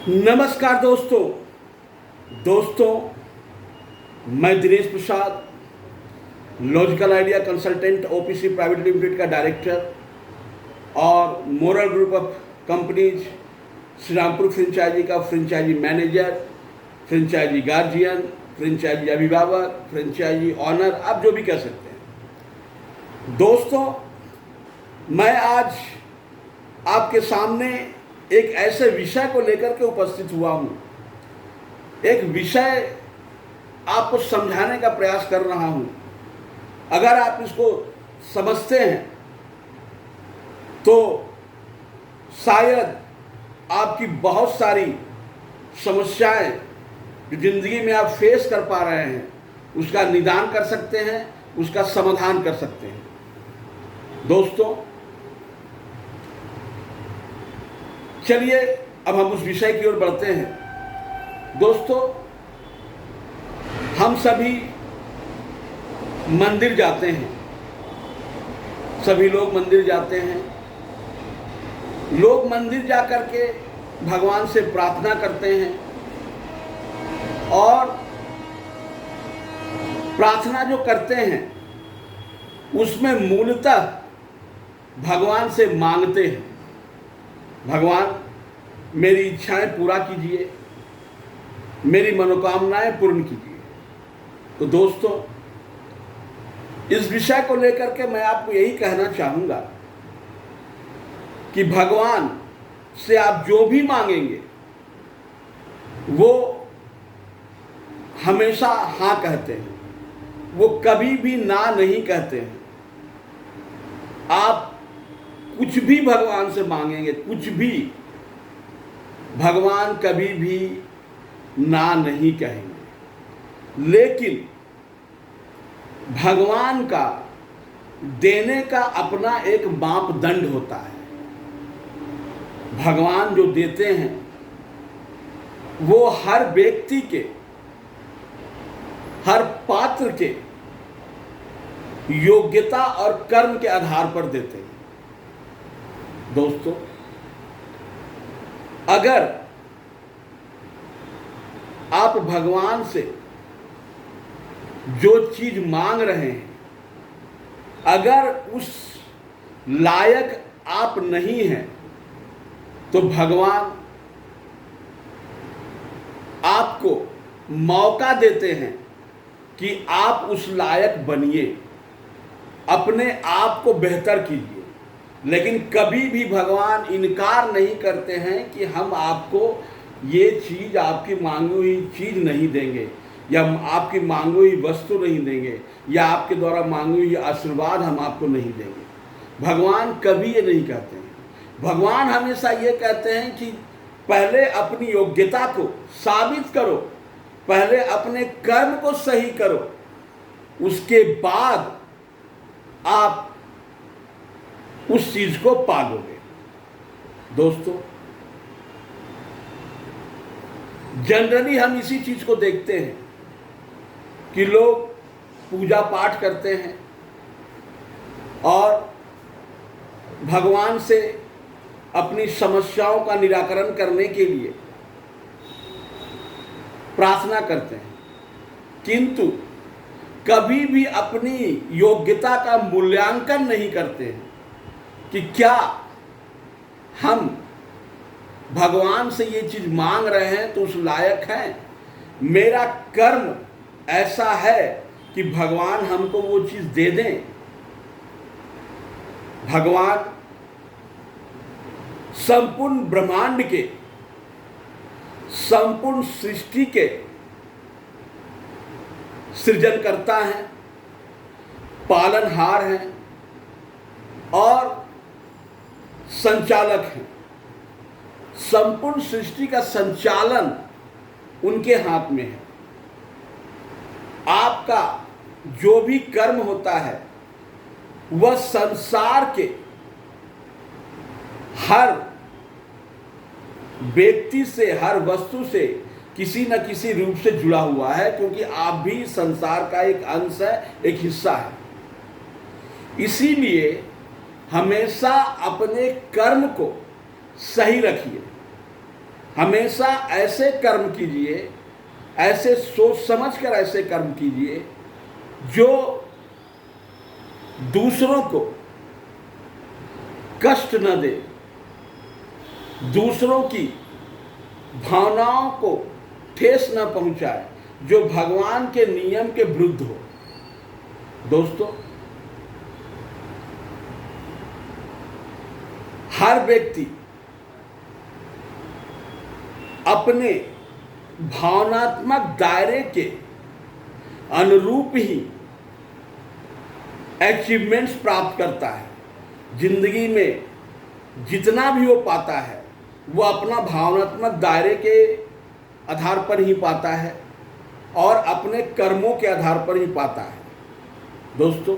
नमस्कार दोस्तों, मैं Dinesh Prasad, logical idea consultant OPC private limited का डायरेक्टर और moral group of companies Shri Rampur franchise का franchise manager, franchise guardian, franchise अभिभावक, फ्रेंचाइजी ऑनर, आप जो भी कह सकते हैं। दोस्तों, मैं आज आपके सामने एक ऐसे विषय को लेकर के उपस्थित हुआ हूँ। एक विषय आपको समझाने का प्रयास कर रहा हूँ। अगर आप इसको समझते हैं तो शायद आपकी बहुत सारी समस्याएं जो जिंदगी में आप फेस कर पा रहे हैं उसका निदान कर सकते हैं, उसका समाधान कर सकते हैं। दोस्तों, चलिए अब हम उस विषय की ओर बढ़ते हैं। दोस्तों, हम सभी मंदिर जाते हैं, सभी लोग मंदिर जाते हैं। लोग मंदिर जा कर के भगवान से प्रार्थना करते हैं और प्रार्थना जो करते हैं उसमें मूलतः भगवान से मांगते हैं, भगवान मेरी इच्छाएं पूरा कीजिए, मेरी मनोकामनाएं पूर्ण कीजिए। तो दोस्तों, इस विषय को लेकर के मैं आपको यही कहना चाहूँगा कि भगवान से आप जो भी मांगेंगे वो हमेशा हाँ कहते हैं, वो कभी भी ना नहीं कहते हैं। आप कुछ भी भगवान से मांगेंगे, कुछ भी, भगवान कभी भी ना नहीं कहेंगे। लेकिन भगवान का देने का अपना एक मापदंड होता है। भगवान जो देते हैं वो हर व्यक्ति के, हर पात्र के योग्यता और कर्म के आधार पर देते हैं। दोस्तों, अगर आप भगवान से जो चीज मांग रहे हैं, अगर उस लायक आप नहीं हैं तो भगवान आपको मौका देते हैं कि आप उस लायक बनिए, अपने आप को बेहतर कीजिए। लेकिन कभी भी भगवान इनकार नहीं करते हैं कि हम आपको ये चीज़, आपकी मांगी हुई चीज़ नहीं देंगे, या आपकी मांगी हुई वस्तु नहीं देंगे, या आपके द्वारा मांगी हुई आशीर्वाद हम आपको नहीं देंगे। भगवान कभी ये नहीं कहते हैं। भगवान हमेशा ये कहते हैं कि पहले अपनी योग्यता को साबित करो, पहले अपने कर्म को सही करो, उसके बाद आप उस चीज को पालोगे। दोस्तों, जनरली हम इसी चीज को देखते हैं कि लोग पूजा पाठ करते हैं और भगवान से अपनी समस्याओं का निराकरण करने के लिए प्रार्थना करते हैं, किंतु कभी भी अपनी योग्यता का मूल्यांकन नहीं करते हैं कि क्या हम भगवान से ये चीज मांग रहे हैं तो उस लायक हैं। मेरा कर्म ऐसा है कि भगवान हमको वो चीज दे दें। भगवान संपूर्ण ब्रह्मांड के, संपूर्ण सृष्टि के सृजनकर्ता हैं, पालनहार हैं और संचालक हैं। संपूर्ण सृष्टि का संचालन उनके हाथ में है। आपका जो भी कर्म होता है वह संसार के हर व्यक्ति से, हर वस्तु से किसी न किसी रूप से जुड़ा हुआ है, क्योंकि आप भी संसार का एक अंश है, एक हिस्सा है। इसीलिए हमेशा अपने कर्म को सही रखिए। हमेशा ऐसे कर्म कीजिए, ऐसे सोच समझ कर ऐसे कर्म कीजिए जो दूसरों को कष्ट न दे, दूसरों की भावनाओं को ठेस न पहुंचाए, जो भगवान के नियम के विरुद्ध हो। दोस्तों, हर व्यक्ति अपने भावनात्मक दायरे के अनुरूप ही अचीवमेंट्स प्राप्त करता है। जिंदगी में जितना भी वो पाता है वो अपना भावनात्मक दायरे के आधार पर ही पाता है और अपने कर्मों के आधार पर ही पाता है। दोस्तों,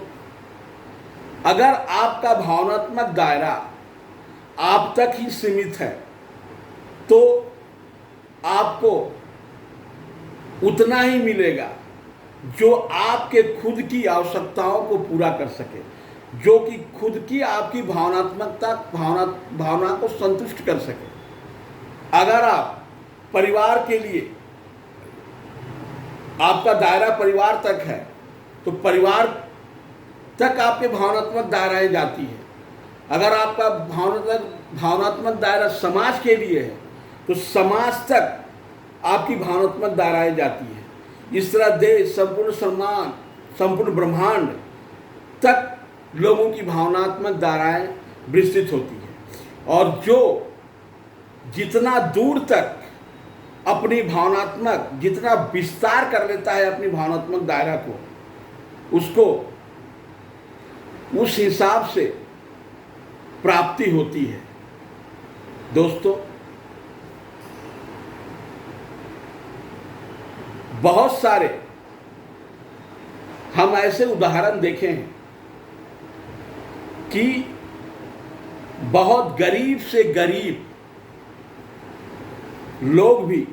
अगर आपका भावनात्मक दायरा आप तक ही सीमित है तो आपको उतना ही मिलेगा जो आपके खुद की आवश्यकताओं को पूरा कर सके, जो कि खुद की आपकी भावना को संतुष्ट कर सके। अगर आप परिवार के लिए, आपका दायरा परिवार तक है तो परिवार तक आपके भावनात्मक दायराएं जाती है। अगर आपका भावनात्मक दायरा समाज के लिए है तो समाज तक आपकी भावनात्मक दायराएं जाती है। इस तरह देश, संपूर्ण सम्मान, संपूर्ण ब्रह्मांड तक लोगों की भावनात्मक धाराएं विस्तृत होती है। और जो जितना दूर तक अपनी भावनात्मक, जितना विस्तार कर लेता है अपनी भावनात्मक दायरा को, उसको उस हिसाब से प्राप्ति होती है। दोस्तों, बहुत सारे हम ऐसे उदाहरण देखे हैं कि बहुत गरीब से गरीब लोग भी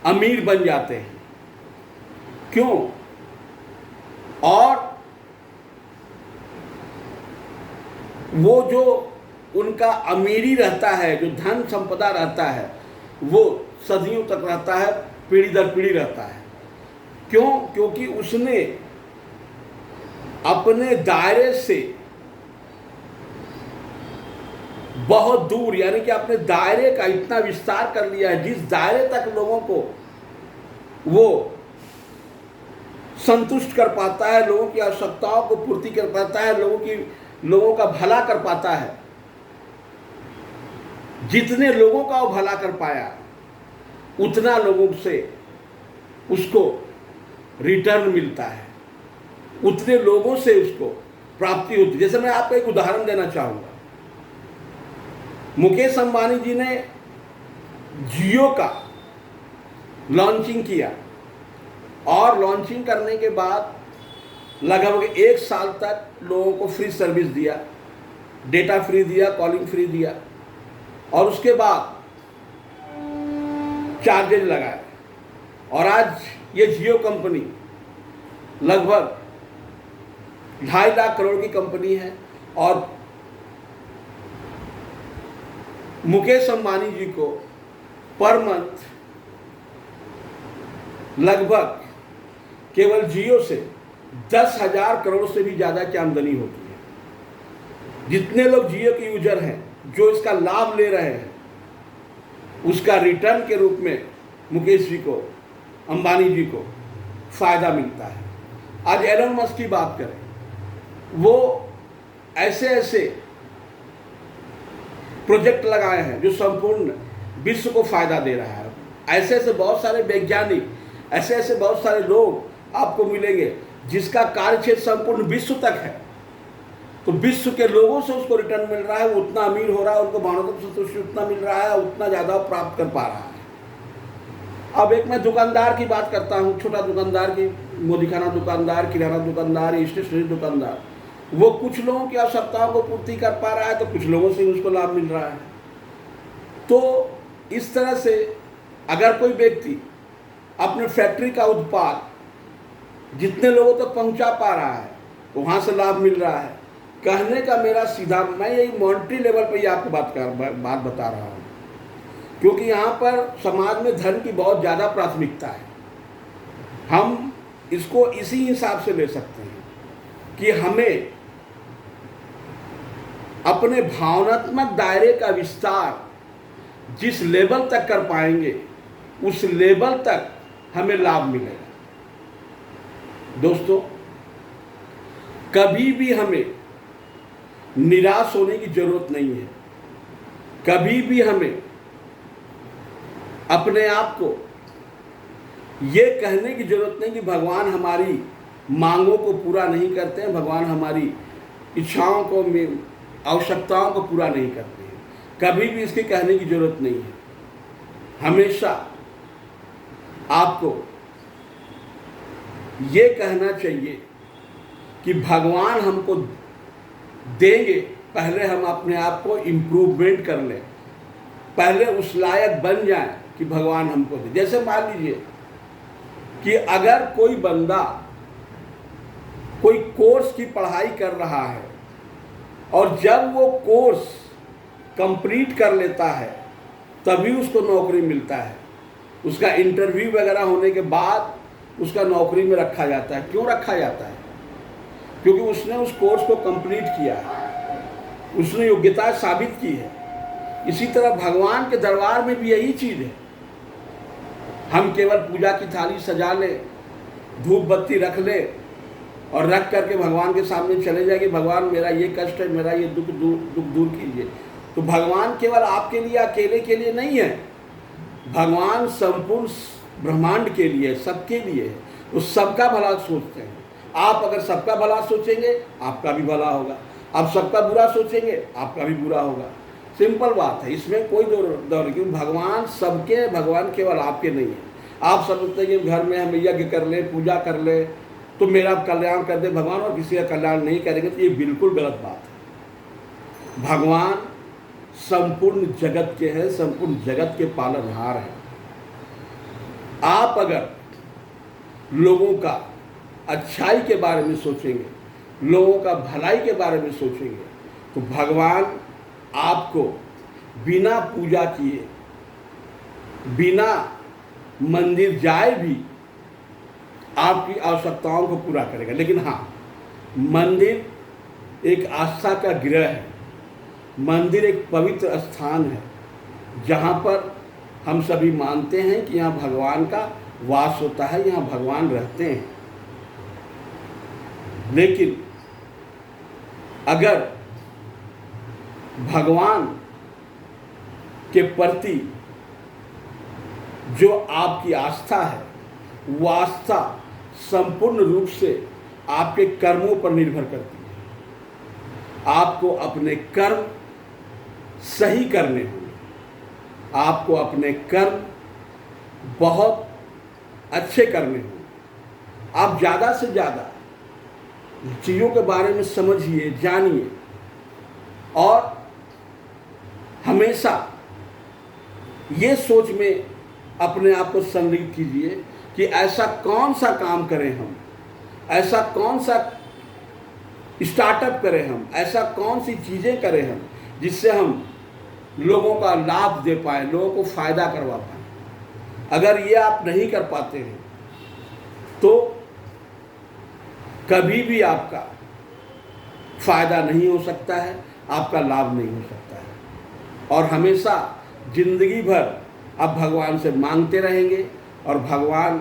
अमीर बन जाते हैं। क्यों? और वो जो उनका अमीरी रहता है, जो धन संपदा रहता है, वो सदियों तक रहता है, पीढ़ी दर पीढ़ी रहता है। क्यों? क्योंकि उसने अपने दायरे से बहुत दूर, यानी कि अपने दायरे का इतना विस्तार कर लिया है, जिस दायरे तक लोगों को वो संतुष्ट कर पाता है, लोगों की आवश्यकताओं को पूर्ति कर पाता है, लोगों का भला कर पाता है। जितने लोगों का वो भला कर पाया, उतना लोगों से उसको रिटर्न मिलता है, उतने लोगों से उसको प्राप्ति होती है। जैसे मैं आपको एक उदाहरण देना चाहूँगा। मुकेश अंबानी जी ने जियो का लॉन्चिंग किया और लॉन्चिंग करने के बाद लगभग 1 साल तक लोगों को फ्री सर्विस दिया, डेटा फ्री दिया, कॉलिंग फ्री दिया, और उसके बाद चार्जेज लगाए। और आज ये जियो कंपनी लगभग 2.5 लाख करोड़ की कंपनी है और मुकेश अंबानी जी को पर मंथ लगभग केवल जियो से 10,000 करोड़ से भी ज़्यादा की आमदनी होती है। जितने लोग जियो के यूजर हैं, जो इसका लाभ ले रहे हैं, उसका रिटर्न के रूप में मुकेश जी को, अंबानी जी को फायदा मिलता है। आज एलन मस्क की बात करें, वो ऐसे ऐसे प्रोजेक्ट लगाए हैं जो संपूर्ण विश्व को फायदा दे रहा है। ऐसे ऐसे बहुत सारे वैज्ञानिक, ऐसे ऐसे बहुत सारे लोग आपको मिलेंगे जिसका कार्यक्षेत्र संपूर्ण विश्व तक है। तो विश्व के लोगों से उसको रिटर्न मिल रहा है, वो उतना अमीर हो रहा है, उनको भावनात्मक संतुष्टि उतना मिल रहा है, उतना ज़्यादा प्राप्त कर पा रहा है। अब एक मैं दुकानदार की बात करता हूँ, छोटा दुकानदार की, मोदीखाना दुकानदार, किराना दुकानदार, स्टेशनरी दुकानदार। वो कुछ लोगों की आवश्यकताओं को पूर्ति कर पा रहा है तो कुछ लोगों से उसको लाभ मिल रहा है। तो इस तरह से अगर कोई व्यक्ति अपने फैक्ट्री का उत्पाद जितने लोगों तक पहुंचा पा रहा है, वहाँ से लाभ मिल रहा है। कहने का मेरा सीधा, मैं यही मॉनेटरी लेवल पर ही आपको बात बता रहा हूँ। क्योंकि यहाँ पर समाज में धन की बहुत ज़्यादा प्राथमिकता है। हम इसको इसी हिसाब से ले सकते हैं कि हमें अपने भावनात्मक दायरे का विस्तार जिस लेवल तक कर पाएंगे उस लेवल तक हमें लाभ मिलेगा। दोस्तों, कभी भी हमें निराश होने की जरूरत नहीं है। कभी भी हमें अपने आप को ये कहने की जरूरत नहीं कि भगवान हमारी मांगों को पूरा नहीं करते हैं, भगवान हमारी इच्छाओं को, आवश्यकताओं को पूरा नहीं करते हैं। कभी भी इसके कहने की जरूरत नहीं है। हमेशा आपको ये कहना चाहिए कि भगवान हमको देंगे, पहले हम अपने आप को इम्प्रूवमेंट कर लें, पहले उस लायक बन जाएं कि भगवान हमको दे। जैसे मान लीजिए कि अगर कोई बंदा कोई कोर्स की पढ़ाई कर रहा है और जब वो कोर्स कंप्लीट कर लेता है तभी उसको नौकरी मिलता है। उसका इंटरव्यू वगैरह होने के बाद उसका नौकरी में रखा जाता है। क्यों रखा जाता है? क्योंकि उसने उस कोर्स को कंप्लीट किया है, उसने योग्यता साबित की है। इसी तरह भगवान के दरबार में भी यही चीज़ है। हम केवल पूजा की थाली सजा लें, धूप बत्ती रख ले और रख करके भगवान के सामने चले जाए कि भगवान मेरा ये कष्ट है, मेरा ये दुख दूर कीजिए, तो भगवान केवल आपके लिए अकेले के लिए नहीं है। भगवान संपूर्ण ब्रह्मांड के लिए, सबके लिए है। वो सबका भला सोचते हैं। आप अगर सबका भला सोचेंगे आपका भी भला होगा, आप सबका बुरा सोचेंगे आपका भी बुरा होगा। सिंपल बात है, इसमें कोई दौर नहीं। क्योंकि भगवान सबके, भगवान केवल आपके नहीं है। आप समझते हैं कि घर में हम यज्ञ कर ले, पूजा कर ले तो मेरा कल्याण कर दे भगवान और किसी का कल्याण नहीं करेंगे, तो ये बिल्कुल गलत बात है। भगवान संपूर्ण जगत के हैं, संपूर्ण जगत के पालनहार हैं। आप अगर लोगों का अच्छाई के बारे में सोचेंगे, लोगों का भलाई के बारे में सोचेंगे, तो भगवान आपको बिना पूजा किए, बिना मंदिर जाए भी आपकी आवश्यकताओं को पूरा करेगा। लेकिन हाँ, मंदिर एक आस्था का गृह है, मंदिर एक पवित्र स्थान है जहाँ पर हम सभी मानते हैं कि यहाँ भगवान का वास होता है, यहाँ भगवान रहते हैं। लेकिन अगर भगवान के प्रति जो आपकी आस्था है, वो आस्था संपूर्ण रूप से आपके कर्मों पर निर्भर करती है। आपको अपने कर्म सही करने होंगे, आपको अपने कर्म बहुत अच्छे करने होंगे। आप ज़्यादा से ज़्यादा चीज़ों के बारे में समझिए, जानिए और हमेशा ये सोच में अपने आप को संलिप्त कीजिए कि ऐसा कौन सा काम करें हम, ऐसा कौन सा स्टार्टअप करें हम, ऐसा कौन सी चीज़ें करें हम जिससे हम लोगों का लाभ दे पाएँ, लोगों को फ़ायदा करवा पाएँ। अगर ये आप नहीं कर पाते हैं तो कभी भी आपका फ़ायदा नहीं हो सकता है, आपका लाभ नहीं हो सकता है। और हमेशा जिंदगी भर आप भगवान से मांगते रहेंगे और भगवान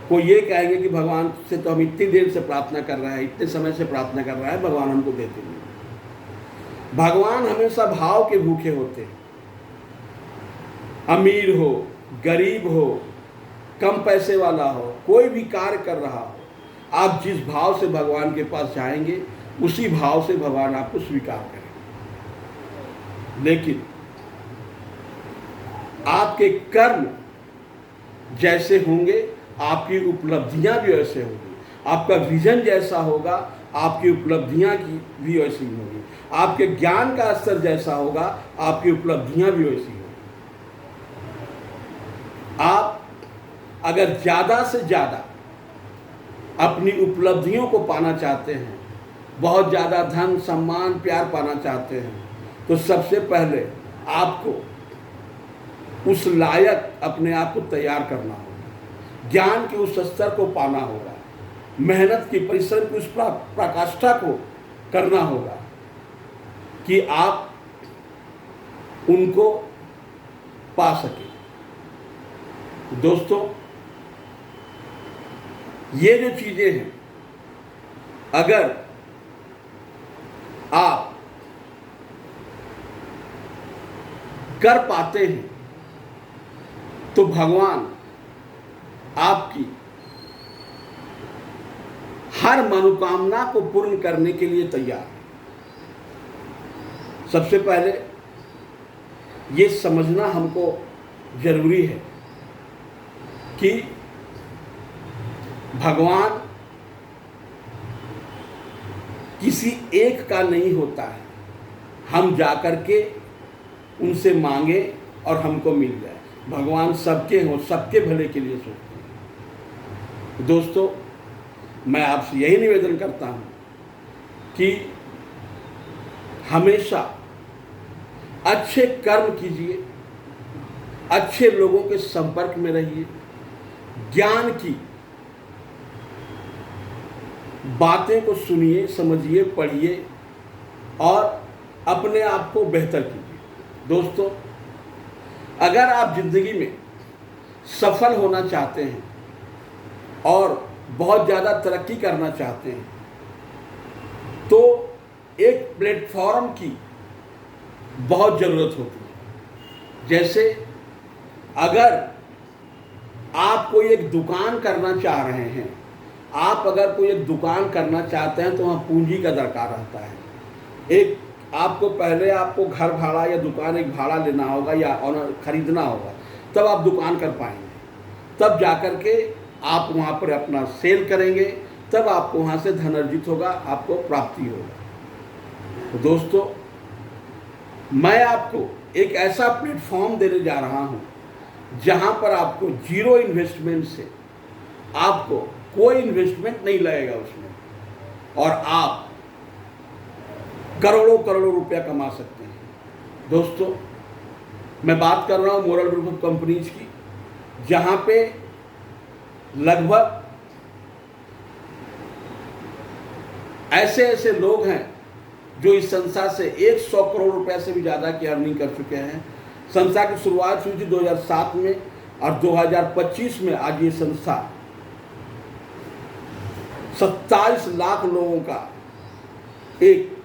को ये कहेंगे कि भगवान से तो हम इतनी देर से प्रार्थना कर रहे हैं, इतने समय से प्रार्थना कर रहा है, भगवान हमको देते नहीं। भगवान हमेशा भाव के भूखे होते हैं। अमीर हो, गरीब हो, कम पैसे वाला हो, कोई भी कार्य कर रहा हो, आप जिस भाव से भगवान के पास जाएंगे उसी भाव से भगवान आपको स्वीकार करेंगे। लेकिन आपके कर्म जैसे होंगे आपकी उपलब्धियां भी वैसे होंगी। आपका विजन जैसा होगा आपकी उपलब्धियां की भी वैसी होंगी। आपके ज्ञान का स्तर जैसा होगा आपकी उपलब्धियां भी वैसी होंगी। आप अगर ज़्यादा से ज़्यादा अपनी उपलब्धियों को पाना चाहते हैं, बहुत ज़्यादा धन, सम्मान, प्यार पाना चाहते हैं, तो सबसे पहले आपको उस लायक अपने आप को तैयार करना होगा, ज्ञान के उस स्तर को पाना होगा, मेहनत की, परिश्रम की उस पराकाष्ठा को करना होगा कि आप उनको पा सके। दोस्तों, ये जो चीजें हैं, अगर आप कर पाते हैं तो भगवान आपकी हर मनोकामना को पूर्ण करने के लिए तैयार है। सबसे पहले ये समझना हमको जरूरी है कि भगवान किसी एक का नहीं होता है, हम जाकर के उनसे मांगे और हमको मिल जाए। भगवान सबके हों, सबके भले के लिए सोचते हैं। दोस्तों, मैं आपसे यही निवेदन करता हूं कि हमेशा अच्छे कर्म कीजिए, अच्छे लोगों के संपर्क में रहिए, ज्ञान की बातें को सुनिए, समझिए, पढ़िए और अपने आप को बेहतर कीजिए। दोस्तों, अगर आप जिंदगी में सफल होना चाहते हैं और बहुत ज़्यादा तरक्की करना चाहते हैं तो एक प्लेटफॉर्म की बहुत ज़रूरत होती है। जैसे अगर आप कोई एक दुकान करना चाह रहे हैं, आप अगर कोई एक दुकान करना चाहते हैं तो वहाँ पूंजी का दरकार रहता है। एक आपको पहले आपको घर भाड़ा या दुकान एक भाड़ा लेना होगा या ऑनर खरीदना होगा, तब आप दुकान कर पाएंगे, तब जाकर के आप वहाँ पर अपना सेल करेंगे, तब आपको वहाँ से धन अर्जित होगा, आपको प्राप्ति होगा। तो दोस्तों, मैं आपको एक ऐसा प्लेटफॉर्म देने जा रहा हूँ जहाँ पर आपको जीरो इन्वेस्टमेंट से, आपको कोई इन्वेस्टमेंट नहीं लगेगा उसमें, और आप करोड़ों करोड़ों रुपया कमा सकते हैं। दोस्तों, मैं बात कर रहा हूँ मोरल ग्रुप ऑफ कंपनीज की, जहाँ पे लगभग ऐसे ऐसे लोग हैं जो इस संस्था से 100 करोड़ रुपए से भी ज़्यादा की अर्निंग कर चुके हैं। संस्था की शुरुआत हुई थी 2007 में और 2025 में आज ये संस्था 27 लाख लोगों का एक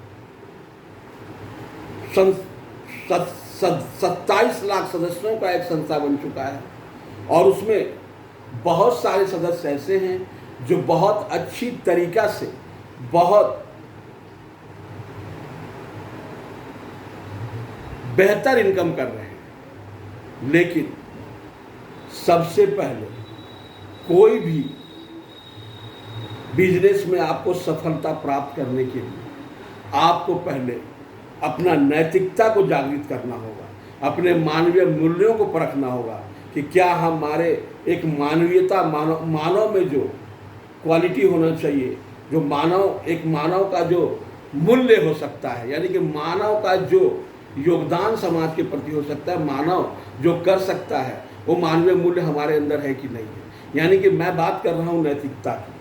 27 लाख सदस्यों का एक संस्था बन चुका है, और उसमें बहुत सारे सदस्य ऐसे हैं जो बहुत अच्छी तरीका से, बहुत बेहतर इनकम कर रहे हैं। लेकिन सबसे पहले कोई भी बिजनेस में आपको सफलता प्राप्त करने के लिए आपको पहले अपना नैतिकता को जागृत करना होगा, अपने मानवीय मूल्यों को परखना होगा कि क्या हमारे एक मानवीयता, मानव में जो क्वालिटी होना चाहिए, जो मानव का जो मूल्य हो सकता है, यानी कि मानव का जो योगदान समाज के प्रति हो सकता है, मानव जो कर सकता है, वो मानवीय मूल्य हमारे अंदर है कि नहीं है। यानी कि मैं बात कर रहा हूँ नैतिकता की।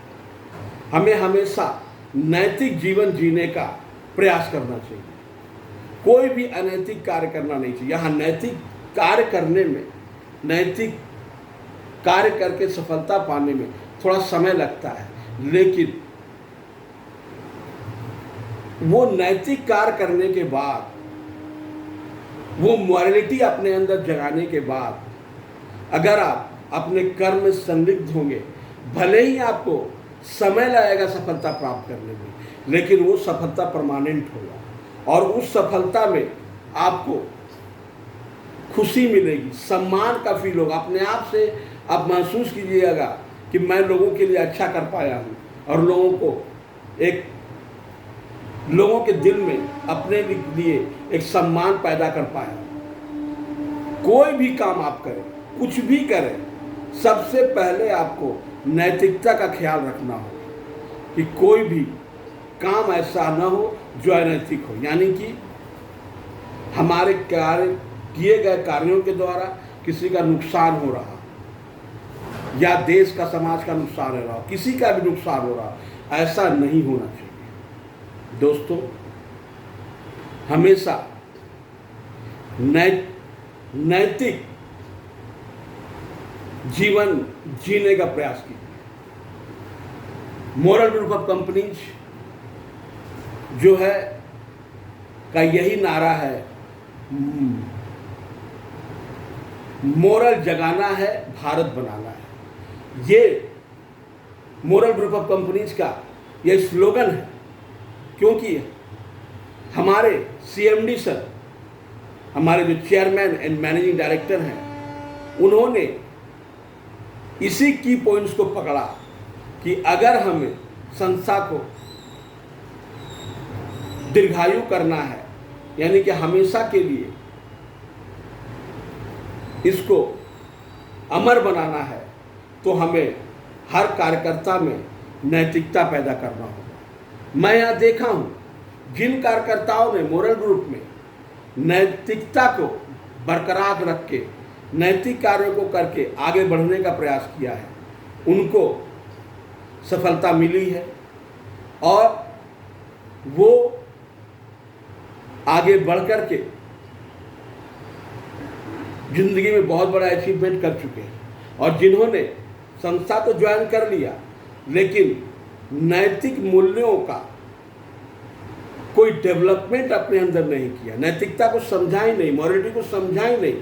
हमें हमेशा नैतिक जीवन जीने का प्रयास करना चाहिए, कोई भी अनैतिक कार्य करना नहीं चाहिए। यहाँ नैतिक कार्य करने में, नैतिक कार्य करके सफलता पाने में थोड़ा समय लगता है, लेकिन वो नैतिक कार्य करने के बाद, वो मॉरलिटी अपने अंदर जगाने के बाद, अगर आप अपने कर्म में संलिग्ध होंगे, भले ही आपको समय लगेगा सफलता प्राप्त करने में, लेकिन वो सफलता परमानेंट होगा और उस सफलता में आपको खुशी मिलेगी, सम्मान का फील होगा। अपने आप से आप महसूस कीजिएगा कि मैं लोगों के लिए अच्छा कर पाया हूँ और लोगों के दिल में अपने लिए एक सम्मान पैदा कर पाया। कोई भी काम आप करें, कुछ भी करें, सबसे पहले आपको नैतिकता का ख्याल रखना होगा कि कोई भी काम ऐसा न हो जो अनैतिक हो, यानी कि हमारे किए गए कार्यों के द्वारा किसी का नुकसान हो रहा या देश का समाज का नुकसान हो रहा, किसी का भी नुकसान हो रहा, ऐसा नहीं होना चाहिए। दोस्तों, हमेशा नैतिक जीवन जीने का प्रयास कीजिए। मोरल ग्रुप ऑफ कंपनीज जो है का यही नारा है, मोरल जगाना है, भारत बनाना है। ये मोरल ग्रुप ऑफ कंपनीज का ये स्लोगन है, क्योंकि हमारे सीएमडी सर, हमारे जो चेयरमैन एंड मैनेजिंग डायरेक्टर हैं, उन्होंने इसी की पॉइंट्स को पकड़ा कि अगर हमें संस्था को दीर्घायु करना है, यानी कि हमेशा के लिए इसको अमर बनाना है, तो हमें हर कार्यकर्ता में नैतिकता पैदा करना होगा। मैं यहाँ देखा हूँ जिन कार्यकर्ताओं ने मोरल ग्रुप में नैतिकता को बरकरार रख के नैतिक कार्यों को करके आगे बढ़ने का प्रयास किया है, उनको सफलता मिली है और वो आगे बढ़ कर के जिंदगी में बहुत बड़ा अचीवमेंट कर चुके हैं। और जिन्होंने संस्था तो ज्वाइन कर लिया, लेकिन नैतिक मूल्यों का कोई डेवलपमेंट अपने अंदर नहीं किया, नैतिकता को समझा ही नहीं, मॉरलिटी को समझा ही नहीं,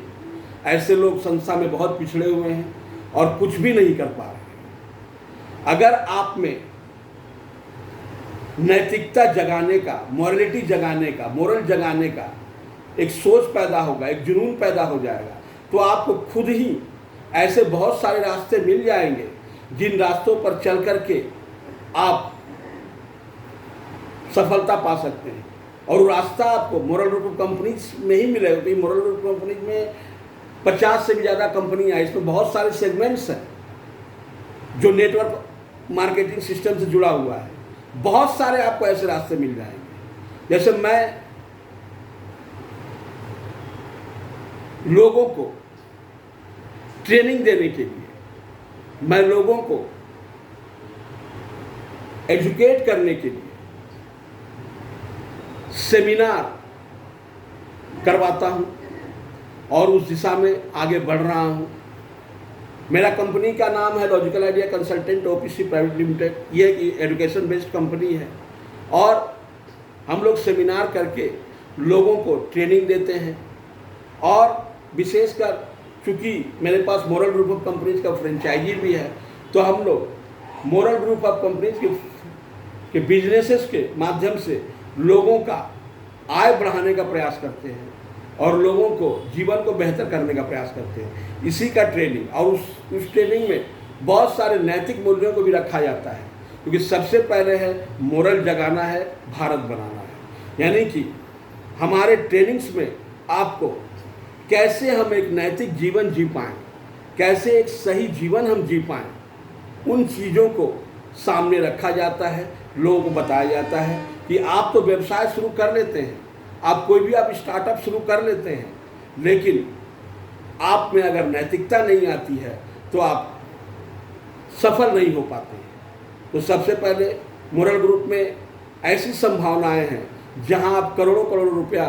ऐसे लोग संस्था में बहुत पिछड़े हुए हैं और कुछ भी नहीं कर पा रहे हैं। अगर आप में नैतिकता जगाने का, मॉरलिटी जगाने का, मोरल जगाने का एक सोच पैदा होगा, एक जुनून पैदा हो जाएगा, तो आपको खुद ही ऐसे बहुत सारे रास्ते मिल जाएंगे जिन रास्तों पर चल करके आप सफलता पा सकते हैं। और वो रास्ता आपको मोरल ग्रुप कंपनीज में ही मिलेगा, क्योंकि मोरल ग्रुप कंपनीज में 50 से भी ज़्यादा कंपनियाँ हैं। इसमें बहुत सारे सेगमेंट्स हैं जो नेटवर्क मार्केटिंग सिस्टम से जुड़ा हुआ है। बहुत सारे आपको ऐसे रास्ते मिल जाएंगे। जैसे मैं लोगों को ट्रेनिंग देने के लिए, मैं लोगों को एजुकेट करने के लिए सेमिनार करवाता हूं और उस दिशा में आगे बढ़ रहा हूं। मेरा कंपनी का नाम है logical idea consultant OPC private limited. ये एक एजुकेशन बेस्ड कंपनी है और हम लोग सेमिनार करके लोगों को ट्रेनिंग देते हैं। और विशेषकर चूँकि मेरे पास मोरल ग्रुप ऑफ कंपनीज का फ्रेंचाइजी भी है, तो हम लोग मोरल ग्रुप ऑफ कंपनीज के बिजनेसेस के माध्यम से लोगों का आय बढ़ाने का प्रयास करते हैं और लोगों को जीवन को बेहतर करने का प्रयास करते हैं। इसी का ट्रेनिंग, और उस ट्रेनिंग में बहुत सारे नैतिक मूल्यों को भी रखा जाता है, क्योंकि सबसे पहले है मोरल जगाना है, भारत बनाना है। यानी कि हमारे ट्रेनिंग्स में आपको कैसे हम एक नैतिक जीवन जी पाएँ, कैसे एक सही जीवन हम जी पाएँ, उन चीज़ों को सामने रखा जाता है, लोगों को बताया जाता है कि आप तो व्यवसाय शुरू कर लेते हैं, आप कोई भी आप स्टार्टअप शुरू कर लेते हैं, लेकिन आप में अगर नैतिकता नहीं आती है तो आप सफल नहीं हो पाते हैं। तो सबसे पहले मोरल ग्रुप में ऐसी संभावनाएं हैं जहां आप करोड़ों करोड़ों रुपया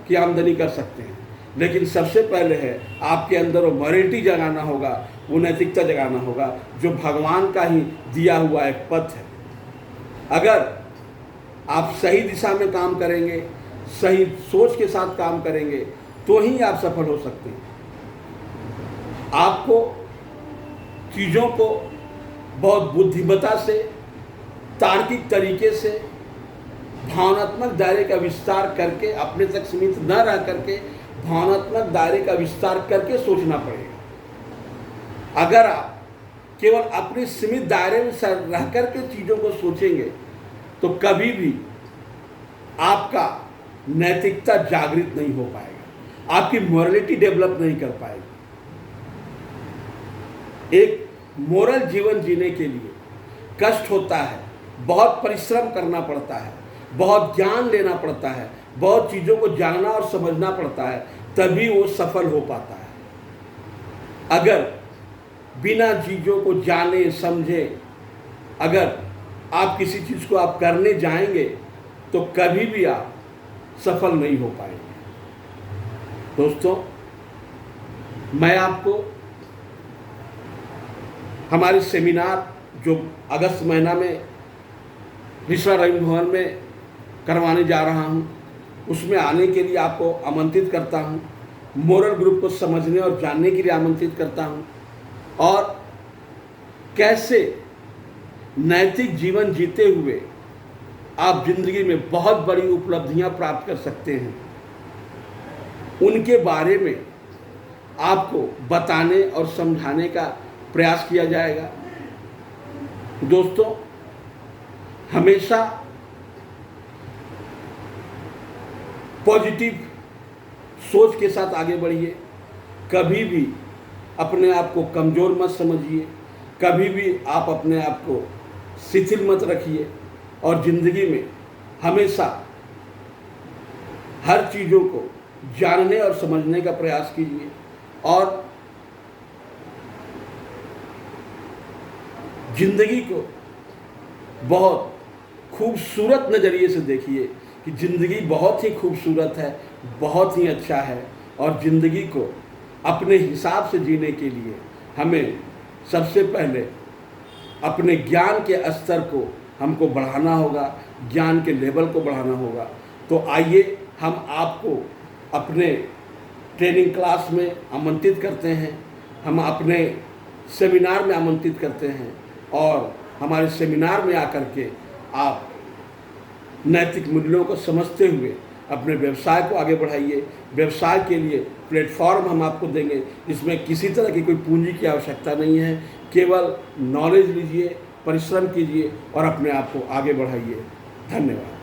की आमदनी कर सकते हैं, लेकिन सबसे पहले है आपके अंदर वो मॉरलिटी जगाना होगा, वो नैतिकता जगाना होगा, जो भगवान का ही दिया हुआ एक पथ है। अगर आप सही दिशा में काम करेंगे, सही सोच के साथ काम करेंगे, तो ही आप सफल हो सकते हैं। आपको चीज़ों को बहुत बुद्धिमत्ता से, तार्किक तरीके से, भावनात्मक दायरे का विस्तार करके, अपने तक सीमित न रह करके भावनात्मक दायरे का विस्तार करके सोचना पड़ेगा। अगर आप केवल अपने सीमित दायरे में रह करके चीज़ों को सोचेंगे तो कभी भी आपका नैतिकता जागृत नहीं हो पाएगा, आपकी मॉरलिटी डेवलप नहीं कर पाएगी। एक मोरल जीवन जीने के लिए कष्ट होता है, बहुत परिश्रम करना पड़ता है, बहुत ज्ञान लेना पड़ता है, बहुत चीज़ों को जानना और समझना पड़ता है, तभी वो सफल हो पाता है। अगर बिना चीज़ों को जाने समझे अगर आप किसी चीज़ को आप करने जाएंगे तो कभी भी आप सफल नहीं हो पाएंगे। दोस्तों, मैं आपको हमारे सेमिनार जो अगस्त महीना में मिश्रा रंग भवन में करवाने जा रहा हूँ, उसमें आने के लिए आपको आमंत्रित करता हूँ। मोरल ग्रुप को समझने और जानने के लिए आमंत्रित करता हूँ और कैसे नैतिक जीवन जीते हुए आप जिंदगी में बहुत बड़ी उपलब्धियां प्राप्त कर सकते हैं, उनके बारे में आपको बताने और समझाने का प्रयास किया जाएगा। दोस्तों, हमेशा पॉजिटिव सोच के साथ आगे बढ़िए। कभी भी अपने आप को कमज़ोर मत समझिए, कभी भी आप अपने आप को शिथिल मत रखिए और ज़िंदगी में हमेशा हर चीज़ों को जानने और समझने का प्रयास कीजिए और ज़िंदगी को बहुत खूबसूरत नज़रिए से देखिए कि ज़िंदगी बहुत ही खूबसूरत है, बहुत ही अच्छा है और ज़िंदगी को अपने हिसाब से जीने के लिए हमें सबसे पहले अपने ज्ञान के स्तर को हमको बढ़ाना होगा, ज्ञान के लेवल को बढ़ाना होगा। तो आइए हम आपको अपने ट्रेनिंग क्लास में आमंत्रित करते हैं, हम अपने सेमिनार में आमंत्रित करते हैं और हमारे सेमिनार में आकर के आप नैतिक मूल्यों को समझते हुए अपने व्यवसाय को आगे बढ़ाइए। व्यवसाय के लिए प्लेटफॉर्म हम आपको देंगे, इसमें किसी तरह की कोई पूंजी की आवश्यकता नहीं है, केवल नॉलेज लीजिए, परिश्रम कीजिए और अपने आप को आगे बढ़ाइए। धन्यवाद।